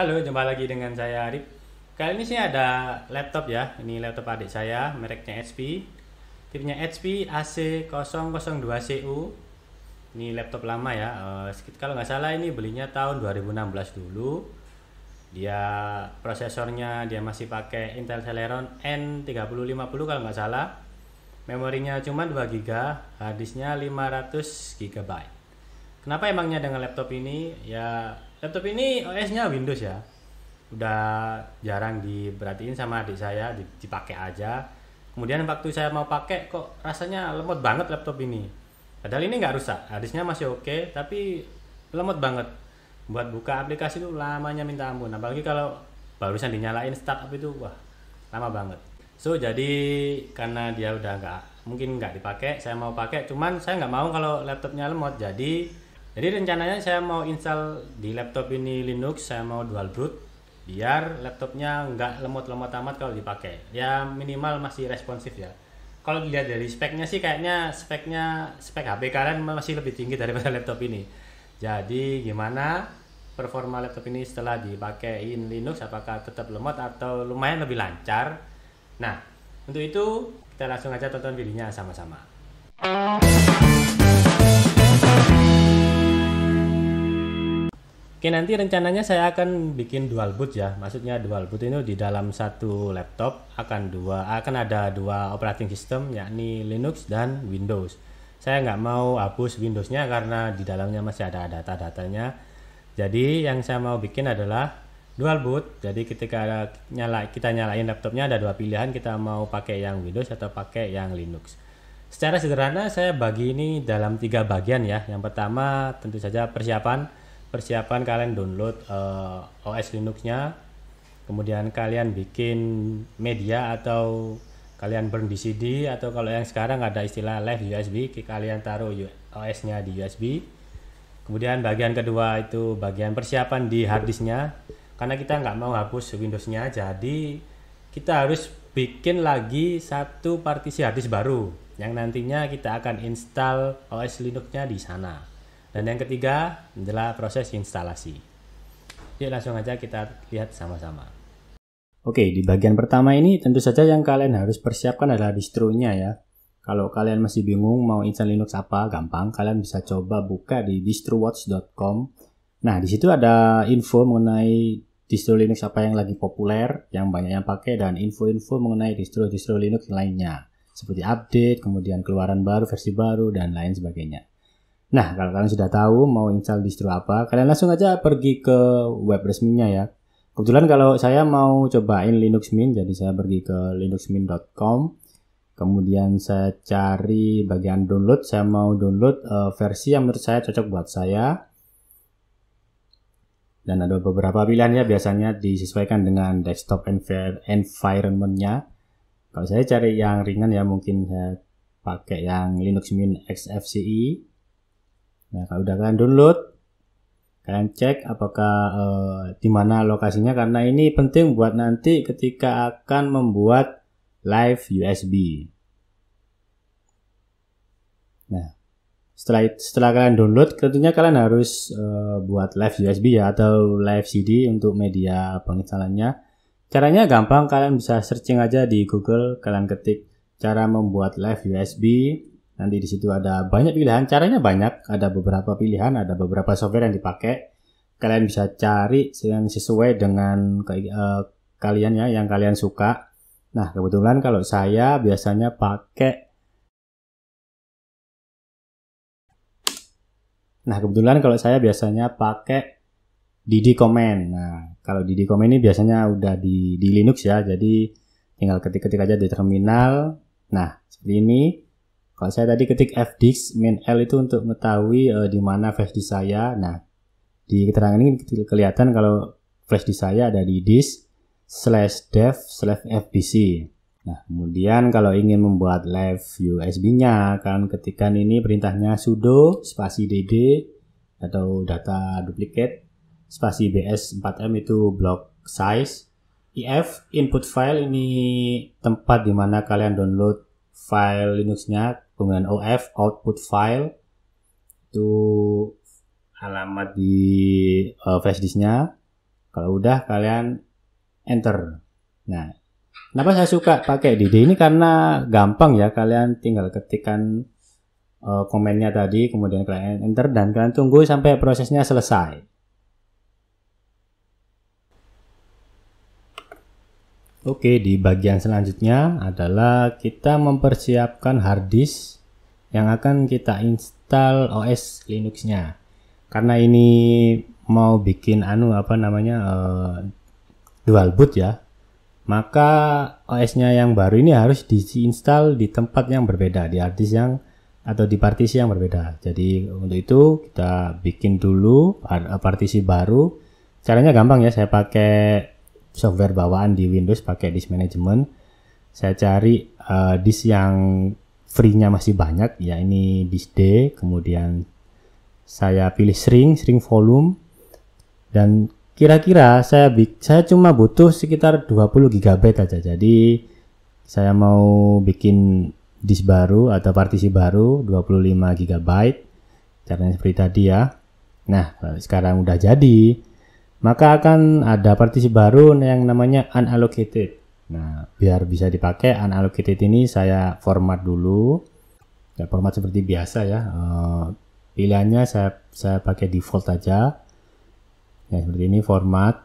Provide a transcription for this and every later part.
Halo, jumpa lagi dengan saya Arif. Kali ini sih ada laptop ya. Ini laptop adik saya, mereknya HP. Tipenya HP AC002CU. Ini laptop lama ya. Kalau nggak salah ini belinya tahun 2016 dulu. Dia prosesornya dia masih pakai Intel Celeron N3050 kalau nggak salah. Memorinya cuma 2 GB, harddisknya 500 GB. Kenapa emangnya dengan laptop ini? Ya, laptop ini OS-nya Windows ya. Udah jarang diperhatiin sama adik saya, dipakai aja. Kemudian waktu saya mau pakai kok rasanya lemot banget laptop ini. Padahal ini nggak rusak, harddisknya masih oke, tapi lemot banget. Buat buka aplikasi itu lamanya minta ampun. Apalagi kalau barusan dinyalain startup itu, wah lama banget. So jadi karena dia udah mungkin nggak dipakai, saya mau pakai. Cuman saya nggak mau kalau laptopnya lemot. Jadi rencananya saya mau install di laptop ini Linux, saya mau dual boot biar laptopnya nggak lemot-lemot amat kalau dipakai. Ya minimal masih responsif ya. Kalau dilihat dari speknya sih kayaknya spek HP kalian masih lebih tinggi daripada laptop ini. Jadi gimana performa laptop ini setelah dipakein Linux, apakah tetap lemot atau lumayan lebih lancar? Nah, untuk itu kita langsung aja tonton videonya sama-sama. Oke, nanti rencananya saya akan bikin dual boot ya. Maksudnya dual boot ini di dalam satu laptop akan ada dua operating system, yakni Linux dan Windows. Saya nggak mau hapus Windowsnya karena di dalamnya masih ada data-datanya. Jadi yang saya mau bikin adalah dual boot. Jadi ketika kita nyalain laptopnya ada dua pilihan, kita mau pakai yang Windows atau pakai yang Linux. Secara sederhana saya bagi ini dalam 3 bagian ya. Yang pertama tentu saja persiapan kalian download OS Linux-nya, kemudian kalian bikin media atau kalian burn di CD, atau kalau yang sekarang ada istilah live USB, kalian taruh OS-nya di USB. Kemudian bagian kedua itu bagian persiapan di harddisknya, karena kita nggak mau hapus Windows-nya, jadi kita harus bikin lagi satu partisi harddisk baru yang nantinya kita akan install OS Linux-nya di sana. Dan yang ketiga adalah proses instalasi. Yuk langsung aja kita lihat sama-sama. Oke, di bagian pertama ini tentu saja yang kalian harus persiapkan adalah distronya ya. Kalau kalian masih bingung mau install Linux apa, gampang. Kalian bisa coba buka di distrowatch.com. Nah, di situ ada info mengenai distro Linux apa yang lagi populer, yang banyak yang pakai, dan info-info mengenai distro-distro Linux lainnya. Seperti update, kemudian keluaran baru, versi baru, dan lain sebagainya. Nah, kalau kalian sudah tahu mau install distro apa, kalian langsung aja pergi ke web resminya ya. Kebetulan kalau saya mau cobain Linux Mint, jadi saya pergi ke linuxmint.com. Kemudian saya cari bagian download, saya mau download versi yang menurut saya cocok buat saya. Dan ada beberapa pilihan ya, biasanya disesuaikan dengan desktop environment-nya. Kalau saya cari yang ringan ya, mungkin saya pakai yang Linux Mint XFCE. Nah, kalau udah kalian download, kalian cek apakah di mana lokasinya, karena ini penting buat nanti ketika akan membuat live USB. Nah, setelah kalian download, tentunya kalian harus buat live USB ya, atau live CD untuk media penginstalannya. Caranya gampang, kalian bisa searching aja di Google, kalian ketik cara membuat live USB. Nanti di situ ada banyak pilihan, caranya banyak, ada beberapa pilihan, ada beberapa software yang dipakai. Kalian bisa cari yang sesuai dengan kalian ya, yang kalian suka. Nah, kebetulan kalau saya biasanya pakai DD Command. Nah, kalau DD Command ini biasanya udah di Linux ya, jadi tinggal ketik-ketik aja di terminal. Nah, seperti ini. Kalau saya tadi ketik fdisk min L itu untuk mengetahui di mana flash disk saya. Nah, di keterangan ini kelihatan kalau flash disk saya ada di disk /dev/fbc. Nah, kemudian kalau ingin membuat live USB-nya, kalian ketikkan ini perintahnya sudo spasi dd atau data duplicate spasi bs4m itu block size, if input file ini tempat dimana kalian download file Linux-nya, kemudian OF output file itu alamat di flash disk-nya, Kalau udah kalian enter. Nah, kenapa saya suka pakai DD ini? Karena gampang ya, kalian tinggal ketikkan komennya tadi, kemudian kalian enter dan kalian tunggu sampai prosesnya selesai. Oke, di bagian selanjutnya adalah kita mempersiapkan hard disk yang akan kita install OS Linux-nya. Karena ini mau bikin dual boot ya, maka OS-nya yang baru ini harus diinstal di tempat yang berbeda, di hard disk yang atau di partisi yang berbeda. Jadi untuk itu kita bikin dulu partisi baru. Caranya gampang ya, saya pakai software bawaan di Windows, pakai disk management. Saya cari disk yang free-nya masih banyak, ya ini disk D, kemudian saya pilih shrink volume, dan kira-kira saya cuma butuh sekitar 20 GB aja. Jadi saya mau bikin disk baru atau partisi baru 25 GB. Caranya seperti tadi ya. Nah, sekarang udah jadi, maka akan ada partisi baru yang namanya unallocated. Nah, biar bisa dipakai unallocated ini saya format dulu. Ya, format seperti biasa ya. Pilihannya saya pakai default aja. Ya, seperti ini format.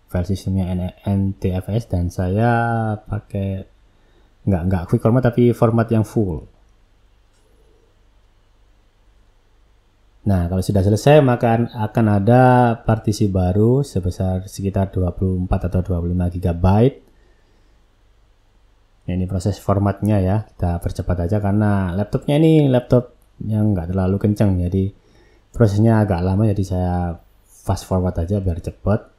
File sistemnya NTFS, dan saya pakai enggak quick format tapi format yang full. Nah, kalau sudah selesai maka akan ada partisi baru sebesar sekitar 24 atau 25 GB. Nah, ini proses formatnya ya, kita percepat aja karena laptopnya ini laptop yang nggak terlalu kencang, jadi prosesnya agak lama, jadi saya fast forward aja biar cepat.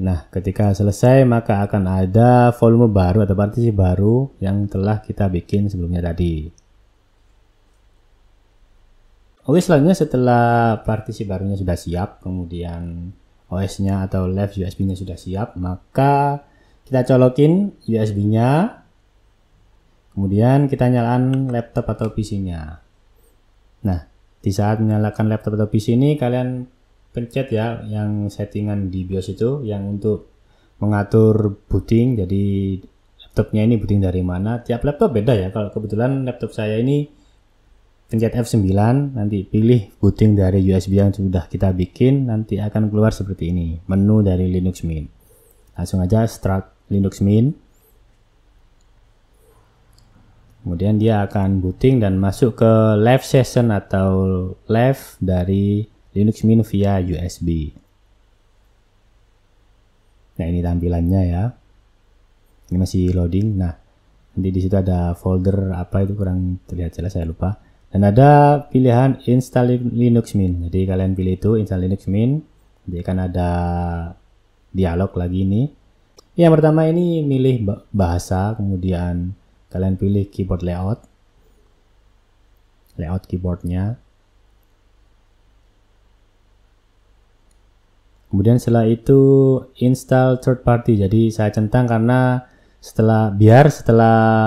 Nah, ketika selesai maka akan ada volume baru atau partisi baru yang telah kita bikin sebelumnya tadi. Oke, selanjutnya setelah partisi barunya sudah siap, kemudian OS-nya atau left USB-nya sudah siap, maka kita colokin USB-nya, kemudian kita nyalakan laptop atau PC-nya. Nah, di saat menyalakan laptop atau PC ini kalian pencet ya yang settingan di BIOS itu yang untuk mengatur booting. Jadi laptopnya ini booting dari mana, tiap laptop beda ya. Kalau kebetulan laptop saya ini pencet F9, nanti pilih booting dari USB yang sudah kita bikin, nanti akan keluar seperti ini menu dari Linux Mint. Langsung aja start Linux Mint, kemudian dia akan booting dan masuk ke live session atau live dari Linux Mint via USB. Nah, ini tampilannya ya. Ini masih loading. Nah, nanti di situ ada folder apa itu kurang terlihat jelas, saya lupa. Dan ada pilihan install Linux Mint. Jadi kalian pilih itu install Linux Mint. Nanti akan ada dialog lagi ini. Yang pertama ini milih bahasa, kemudian kalian pilih keyboard layout keyboardnya. Kemudian setelah itu install third party. Jadi saya centang karena setelah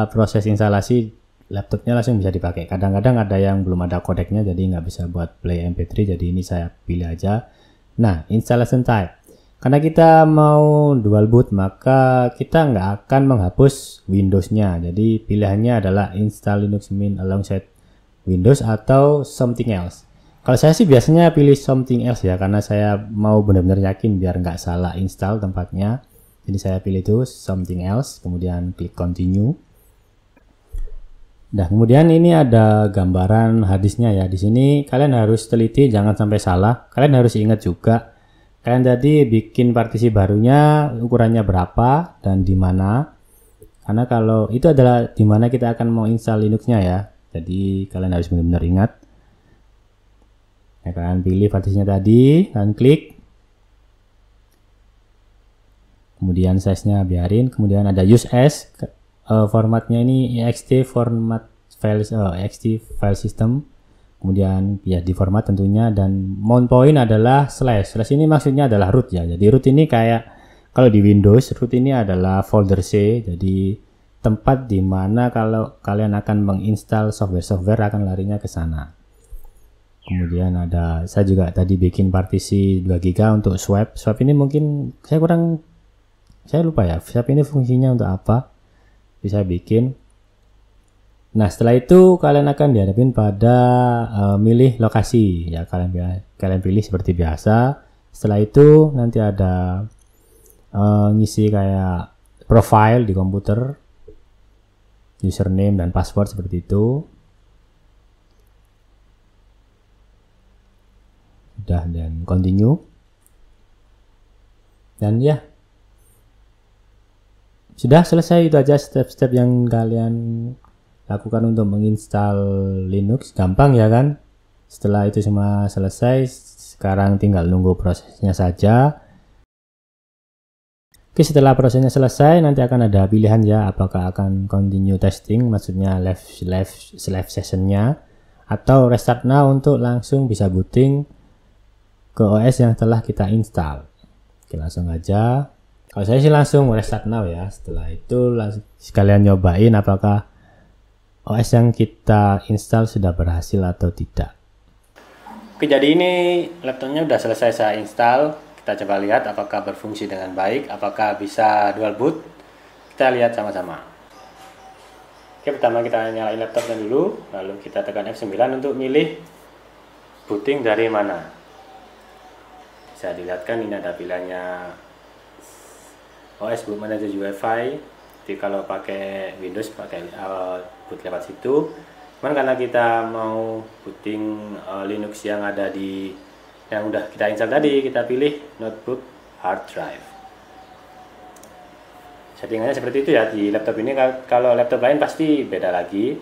proses instalasi laptopnya langsung bisa dipakai. Kadang-kadang ada yang belum ada kodeknya, jadi nggak bisa buat play MP3. Jadi ini saya pilih aja. Nah, installation type. Karena kita mau dual boot, maka kita nggak akan menghapus Windows-nya. Jadi pilihannya adalah install Linux Mint alongside Windows atau something else. Kalau saya sih biasanya pilih something else ya, karena saya mau benar-benar yakin biar nggak salah install tempatnya. Jadi saya pilih itu something else, kemudian klik continue. Nah, kemudian ini ada gambaran harddisknya ya. Di sini kalian harus teliti, jangan sampai salah. Kalian harus ingat juga, kalian tadi bikin partisi barunya ukurannya berapa dan di mana. Karena kalau itu adalah di mana kita akan mau install Linux-nya ya. Jadi kalian harus benar-benar ingat. Nah, kalian pilih partisinya tadi, kalian klik, kemudian size-nya biarin, kemudian ada use as, formatnya ini ext format ext file system, kemudian ya di format tentunya, dan mount point adalah slash ini maksudnya adalah root ya. Jadi root ini kayak Kalau di Windows, root ini adalah folder C, jadi tempat di mana kalau kalian akan menginstal software-software akan larinya ke sana. Kemudian saya juga tadi bikin partisi 2 GB untuk swap. Swap ini mungkin saya lupa ya, swap ini fungsinya untuk apa. Bisa bikin. Nah, setelah itu kalian akan dihadapin pada milih lokasi. Ya, kalian pilih seperti biasa. Setelah itu nanti ada ngisi kayak profile di komputer, username dan password seperti itu. Udah, dan continue. Dan ya, sudah selesai. Itu aja step-step yang kalian lakukan untuk menginstal Linux. Gampang ya kan? Setelah itu semua selesai, sekarang tinggal nunggu prosesnya saja. Oke, setelah prosesnya selesai nanti akan ada pilihan ya, apakah akan continue testing, maksudnya live sessionnya, atau restart now untuk langsung bisa booting ke OS yang telah kita install. Oke, langsung aja. Kalau saya sih langsung restart now ya. Setelah itu sekalian nyobain apakah OS yang kita install sudah berhasil atau tidak. Oke, jadi ini laptopnya udah selesai saya install. Kita coba lihat apakah berfungsi dengan baik, apakah bisa dual boot. Kita lihat sama-sama. Oke, pertama kita nyalain laptopnya dulu, lalu kita tekan F9 untuk milih booting dari mana. Bisa dilihatkan ini ada pilihannya OS Boot Manager UEFI. Jadi kalau pakai Windows pakai boot lewat situ. Cuman karena kita mau booting Linux yang ada yang udah kita install tadi, kita pilih notebook hard drive. Settingannya seperti itu ya di laptop ini. Kalau laptop lain pasti beda lagi.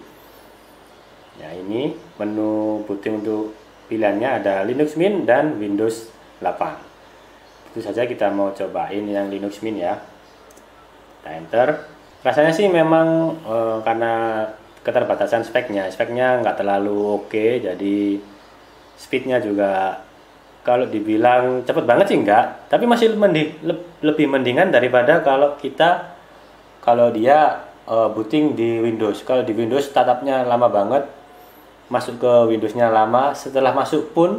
Ya, ini menu booting untuk pilihannya ada Linux Mint dan Windows 8. Itu saja kita mau cobain yang Linux Mint ya. Kita enter. Rasanya sih memang karena keterbatasan speknya nggak terlalu oke, jadi speednya juga kalau dibilang cepet banget sih enggak, tapi masih lebih mendingan daripada kalau dia booting di Windows. Kalau di Windows startupnya lama banget, masuk ke Windowsnya lama, setelah masuk pun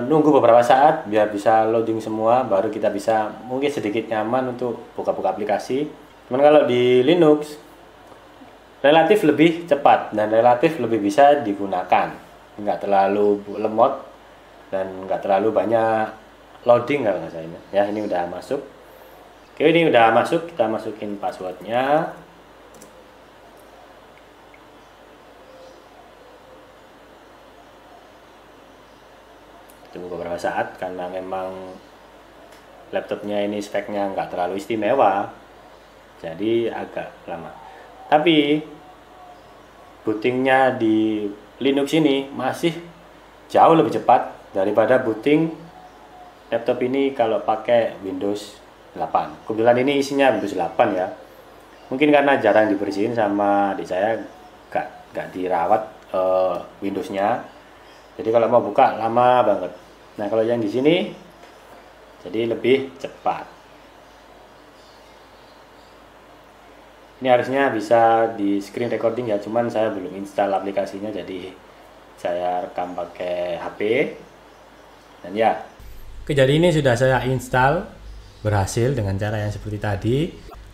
nunggu beberapa saat biar bisa loading semua, baru kita bisa mungkin sedikit nyaman untuk buka-buka aplikasi. Cuman kalau di Linux relatif lebih cepat dan relatif lebih bisa digunakan, nggak terlalu lemot dan nggak terlalu banyak loading kalau nggak salah ya. Ini udah masuk. Oke, ini udah masuk, kita masukin passwordnya. Tunggu beberapa saat karena memang laptopnya ini speknya nggak terlalu istimewa, jadi agak lama. Tapi bootingnya di Linux ini masih jauh lebih cepat daripada booting laptop ini kalau pakai Windows 8. Kebetulan ini isinya Windows 8 ya. Mungkin karena jarang dibersihin sama adik saya, nggak dirawat Windowsnya. Jadi kalau mau buka lama banget. Nah, kalau yang di sini jadi lebih cepat. Ini harusnya bisa di screen recording ya, cuman saya belum install aplikasinya, jadi saya rekam pakai HP. Dan ya, oke, jadi ini sudah saya install, berhasil dengan cara yang seperti tadi.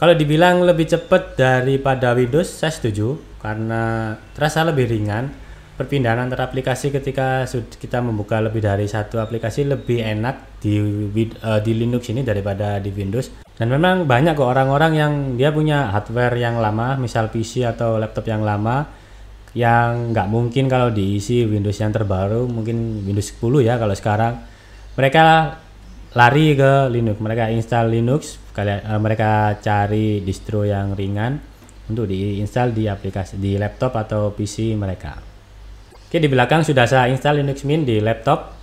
Kalau dibilang lebih cepat daripada Windows, saya setuju karena terasa lebih ringan. Perpindahan antara aplikasi ketika kita membuka lebih dari satu aplikasi lebih enak di Linux ini daripada di Windows. Dan memang banyak kok orang-orang yang dia punya hardware yang lama, misal PC atau laptop yang lama, yang nggak mungkin kalau diisi Windows yang terbaru, mungkin Windows 10 ya kalau sekarang. Mereka lari ke Linux, mereka install Linux, mereka cari distro yang ringan untuk diinstal di aplikasi di laptop atau PC mereka. Oke, di belakang sudah saya install Linux Mint di laptop,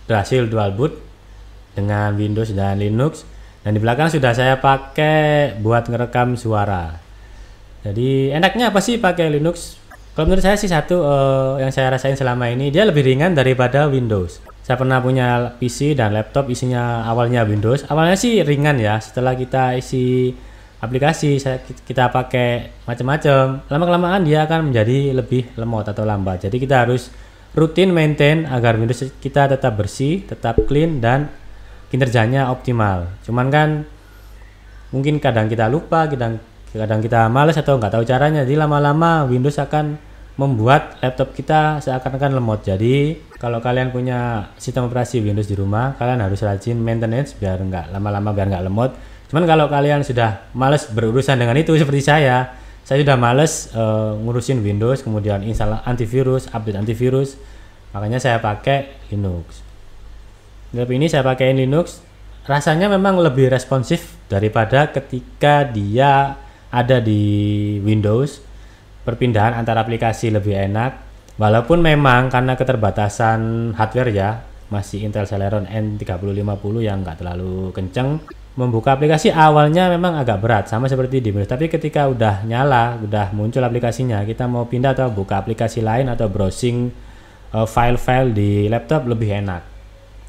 berhasil dual boot dengan Windows dan Linux, dan di belakang sudah saya pakai buat ngerekam suara. Jadi enaknya apa sih pakai Linux? Kalau menurut saya sih satu yang saya rasain selama ini, dia lebih ringan daripada Windows. Saya pernah punya PC dan laptop isinya awalnya Windows. Awalnya sih ringan ya. Setelah kita isi aplikasi, kita pakai macam-macam. Lama-kelamaan dia akan menjadi lebih lemot atau lambat. Jadi kita harus rutin maintain agar Windows kita tetap bersih, tetap clean dan kinerjanya optimal. Cuman kan mungkin kadang kita lupa, kadang kita malas atau nggak tahu caranya. Jadi lama-lama Windows akan membuat laptop kita seakan-akan lemot. Jadi kalau kalian punya sistem operasi Windows di rumah, kalian harus rajin maintenance biar nggak lama-lama, biar nggak lemot. Cuman kalau kalian sudah males berurusan dengan itu seperti saya sudah males ngurusin Windows, kemudian install antivirus, update antivirus, makanya saya pakai Linux. Tapi ini saya pakai Linux, rasanya memang lebih responsif daripada ketika dia ada di Windows. Perpindahan antara aplikasi lebih enak, walaupun memang karena keterbatasan hardware ya, masih Intel Celeron N3050 yang nggak terlalu kenceng, membuka aplikasi awalnya memang agak berat sama seperti di Windows. Tapi ketika udah nyala, udah muncul aplikasinya, kita mau pindah atau buka aplikasi lain atau browsing file-file di laptop lebih enak,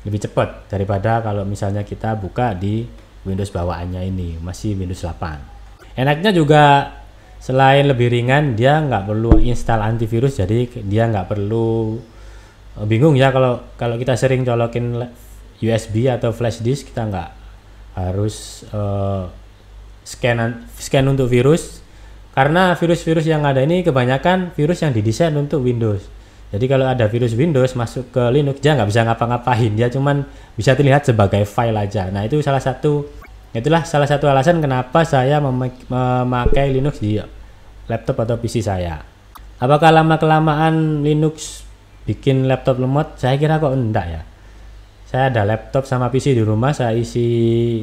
lebih cepat daripada kalau misalnya kita buka di Windows bawaannya ini masih Windows 8. Enaknya juga selain lebih ringan, dia nggak perlu install antivirus, jadi dia nggak perlu bingung ya kalau kita sering colokin USB atau flash disk, kita nggak harus scan untuk virus, karena virus-virus yang ada ini kebanyakan virus yang didesain untuk Windows. Jadi kalau ada virus Windows masuk ke Linux, dia nggak bisa ngapa-ngapain, dia cuman bisa terlihat sebagai file aja. Nah itulah salah satu alasan kenapa saya memakai Linux di laptop atau PC saya. Apakah lama-kelamaan Linux bikin laptop lemot? Saya kira kok enggak ya. Saya ada laptop sama PC di rumah, saya isi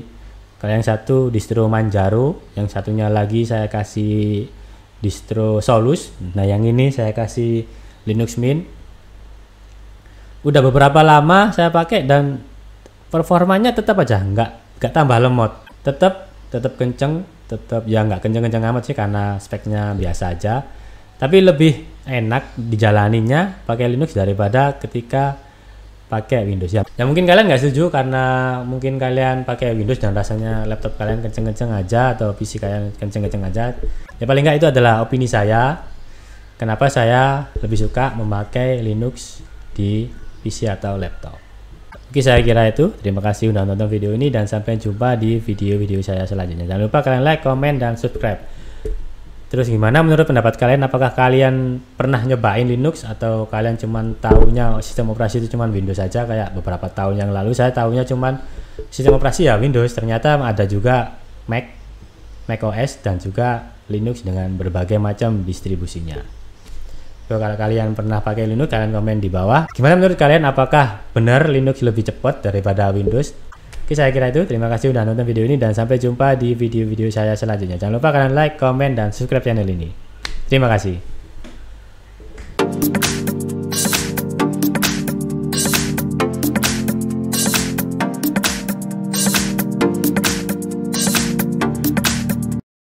kalau yang satu distro Manjaro, yang satunya lagi saya kasih distro Solus. Nah yang ini saya kasih Linux Mint. Udah beberapa lama saya pakai dan performanya tetap aja nggak tambah lemot, tetap kenceng, tetap ya nggak kenceng-kenceng amat sih karena speknya biasa aja, tapi lebih enak dijalaninya pakai Linux daripada ketika pakai Windows ya. Ya mungkin kalian nggak setuju karena mungkin kalian pakai Windows dan rasanya laptop kalian kenceng-kenceng aja atau PC kalian kenceng-kenceng aja. Ya paling nggak itu adalah opini saya, kenapa saya lebih suka memakai Linux di PC atau laptop. Oke, saya kira itu. Terima kasih sudah nonton video ini dan sampai jumpa di video-video saya selanjutnya. Jangan lupa kalian like, komen, dan subscribe. Terus gimana menurut pendapat kalian? Apakah kalian pernah nyobain Linux atau kalian cuman taunya sistem operasi itu cuman Windows saja? Kayak beberapa tahun yang lalu saya taunya cuman sistem operasi ya Windows. Ternyata ada juga Mac OS dan juga Linux dengan berbagai macam distribusinya. Kalau kalian pernah pakai Linux, kalian komen di bawah. Gimana menurut kalian? Apakah benar Linux lebih cepat daripada Windows? Oke, saya kira itu. Terima kasih sudah nonton video ini dan sampai jumpa di video-video saya selanjutnya. Jangan lupa kalian like, komen, dan subscribe channel ini. Terima kasih.